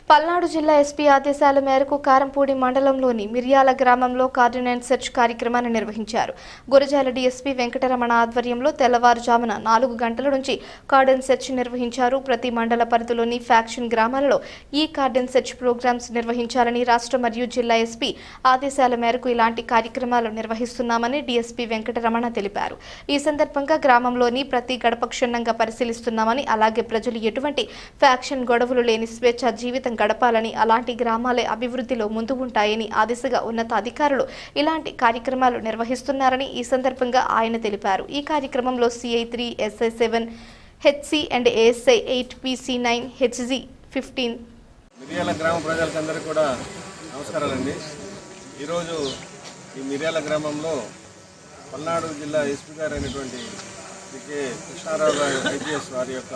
పల్నాడు జిల్లా ఎస్పీ ఆదేశాల మేరకు కారంపూడి మండలంలోని మిర్యాల గ్రామంలో కార్డినెన్స్ సెర్చ్ కార్యక్రమాన్ని నిర్వహించారు. గురజాల డీఎస్పీ వెంకటరమణ ఆధ్వర్యంలో తెల్లవారుజామున 4 గంటల నుంచి కార్డన్ సెర్చ్ నిర్వహించారు. ప్రతి మండల పరిధిలోని ఫ్యాక్షన్ గ్రామాలలో ఈ కార్డన్ సెర్చ్ ప్రోగ్రామ్స్ నిర్వహించాలని రాష్ట్ర మరియు జిల్లా ఎస్పీ ఆదేశాల మేరకు ఇలాంటి కార్యక్రమాలు నిర్వహిస్తున్నామని డీఎస్పీ వెంకటరమణ తెలిపారు. ఈ సందర్భంగా గ్రామంలోని ప్రతి గడప క్షుణ్ణంగా పరిశీలిస్తున్నామని, అలాగే ప్రజలు ఎటువంటి ఫ్యాక్షన్ గొడవలు లేని స్వేచ్ఛ జీవితం గడపాలని, అలాంటి గ్రామాలే అభివృద్ధిలో ముందు ఉంటాయని ఆ దిశగా ఉన్నతాధికారులు ఇలాంటి కార్యక్రమాలు నిర్వహిస్తున్నారని ఈ సందర్భంగా ఆయన తెలిపారు. ఈ కార్యక్రమంలో CI 3, SI 7, HC and ASI 8, PC 9, HG 15. మిర్యాల గ్రామ ప్రజలందరికీ కూడా నమస్కారాలండి. ఈరోజు ఈ మిర్యాల గ్రామంలో పల్నాడు జిల్లా ఎస్పీ గారు అయినటువంటి కే కృష్ణారావు ఐపీఎస్ వారి యొక్క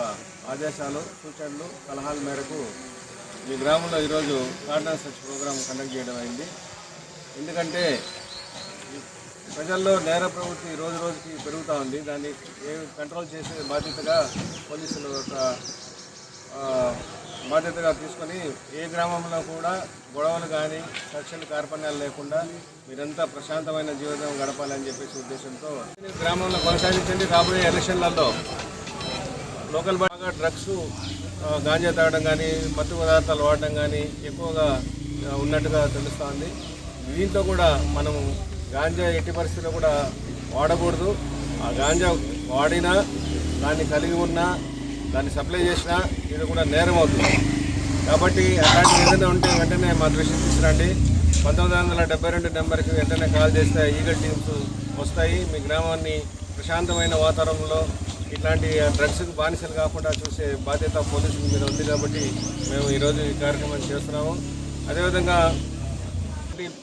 ఆదేశాలు, సూచనలు, సలహాల మేరకు ఈ గ్రామంలో ఈరోజు కార్డన్ సెర్చ్ ప్రోగ్రాం కండక్ట్ చేయడం అయింది. ఎందుకంటే ప్రజల్లో నేర ప్రవృత్తి రోజు రోజుకి పెరుగుతూ ఉంది. దాన్ని కంట్రోల్ చేసే బాధ్యతగా పోలీసులు ఒక బాధ్యతగా తీసుకొని ఏ గ్రామంలో కూడా గొడవలు కానీ కక్షలు కార్పణ్యాలు లేకుండా మీరంతా ప్రశాంతమైన జీవితం గడపాలని చెప్పేసి ఉద్దేశంతో గ్రామంలో కొనసాగించండి. రాబోయే ఎలక్షన్లలో లోకల్ బాగా డ్రగ్స్, గాంజా తాగడం కానీ, మత్తు పదార్థాలు వాడడం కానీ ఎక్కువగా ఉన్నట్టుగా తెలుస్తోంది. దీంతో కూడా మనం గాంజా ఎట్టి పరిస్థితుల్లో కూడా వాడకూడదు. ఆ గాంజా వాడినా, దాన్ని కలిగి ఉన్నా, దాన్ని సప్లై చేసినా ఇది కూడా నేరం అవుతుంది. కాబట్టి అలాంటి ఏదైనా ఉంటే వెంటనే మా దృష్టికి తీసుకురండి. 1972 నెంబర్కి వెంటనే కాల్ చేస్తే ఈగల్ టీమ్స్ వస్తాయి. మీ గ్రామాన్ని ప్రశాంతమైన వాతావరణంలో ఇట్లాంటి డ్రగ్స్కి బానిసలు కాకుండా చూసే బాధ్యత పోలీసుల మీద ఉంది. కాబట్టి మేము ఈరోజు ఈ కార్యక్రమం చేస్తున్నాము. అదేవిధంగా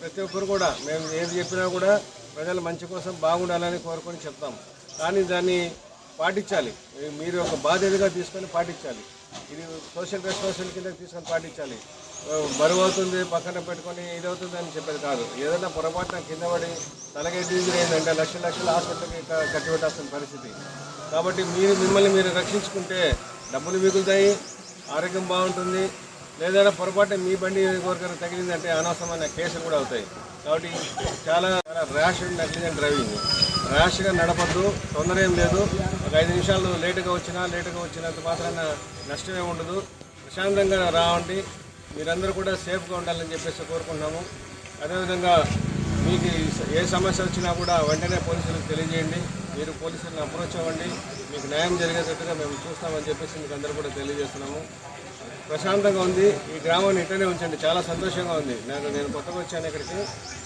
ప్రతి ఒక్కరు కూడా మేము ఏది చెప్పినా కూడా ప్రజల మంచి కోసం బాగుండాలని కోరుకొని చెప్తాం. కానీ దాన్ని పాటించాలి. మీరు ఒక బాధ్యతగా తీసుకొని పాటించాలి. ఇది సోషల్ రెస్పాన్సిబిలిటీ కింద తీసుకొని పాటించాలి. బరువు అవుతుంది పక్కన పెట్టుకొని ఇది అవుతుంది అని చెప్పేది కాదు. ఏదైనా పొరపాటున కింద పడి తలకైతే ఇంజరీ అయిందంటే లక్షల హాస్పిటల్కి కట్టిపెట్టాల్సిన పరిస్థితి. కాబట్టి మిమ్మల్ని మీరు రక్షించుకుంటే డబ్బులు మిగులుతాయి, ఆరోగ్యం బాగుంటుంది. లేదైనా పొరపాటు మీ బండి ఎవరికైనా తగిలిందంటే అనవసరమైన కేసులు కూడా అవుతాయి. కాబట్టి చాలా ర్యాష్ అండ్ నెగ్లిజెంట్ డ్రైవింగ్. ర్యాష్గా నడపద్దు, తొందర ఏం లేదు. ఒక 5 నిమిషాలు లేటుగా వచ్చినంత మాత్రాన నష్టమే ఉండదు. ప్రశాంతంగా రావండి. మీరందరూ కూడా సేఫ్గా ఉండాలని చెప్పేసి కోరుకుంటున్నాము. అదేవిధంగా మీకు ఏ సమస్య వచ్చినా కూడా వెంటనే పోలీసులకు తెలియజేయండి. మీరు పోలీసులను అప్రోచ్ అవ్వండి. మీకు న్యాయం జరిగేటట్టుగా మేము చూస్తామని చెప్పేసి మీకు అందరూ కూడా తెలియజేస్తున్నాము. ప్రశాంతంగా ఉంది. ఈ గ్రామాన్ని ఇట్టనే ఉంచండి. చాలా సంతోషంగా ఉంది. నేను కొత్తగా వచ్చాను ఇక్కడికి.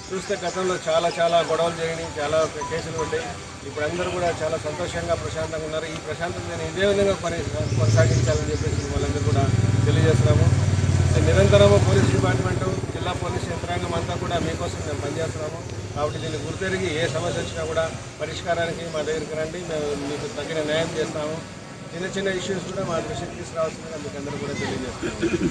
చూస్తే గతంలో చాలా గొడవలు జరిగినాయి, చాలా కేసులు ఉంటాయి. ఇప్పుడు అందరూ కూడా చాలా సంతోషంగా ప్రశాంతంగా ఉన్నారు. ఈ ప్రశాంతత నేను ఇదే విధంగా కొనసాగించాలని చెప్పేసి వాళ్ళందరూ కూడా తెలియజేస్తున్నాము. నిరంతరము పోలీస్ డిపార్ట్మెంటు, జిల్లా పోలీస్ యంత్రాంగం అంతా కూడా మీకోసం మేము పనిచేస్తున్నాము. కాబట్టి దీన్ని గుర్తెరిగి ఏ సమస్య వచ్చినా కూడా పరిష్కారానికి మా దగ్గరికి రండి. మేము మీకు తగిన న్యాయం చేస్తాము. చిన్న ఇష్యూస్ కూడా మా దృష్టికి తీసుకురావాల్సిందిగా మీకు అందరూ కూడా తెలియజేస్తున్నాము.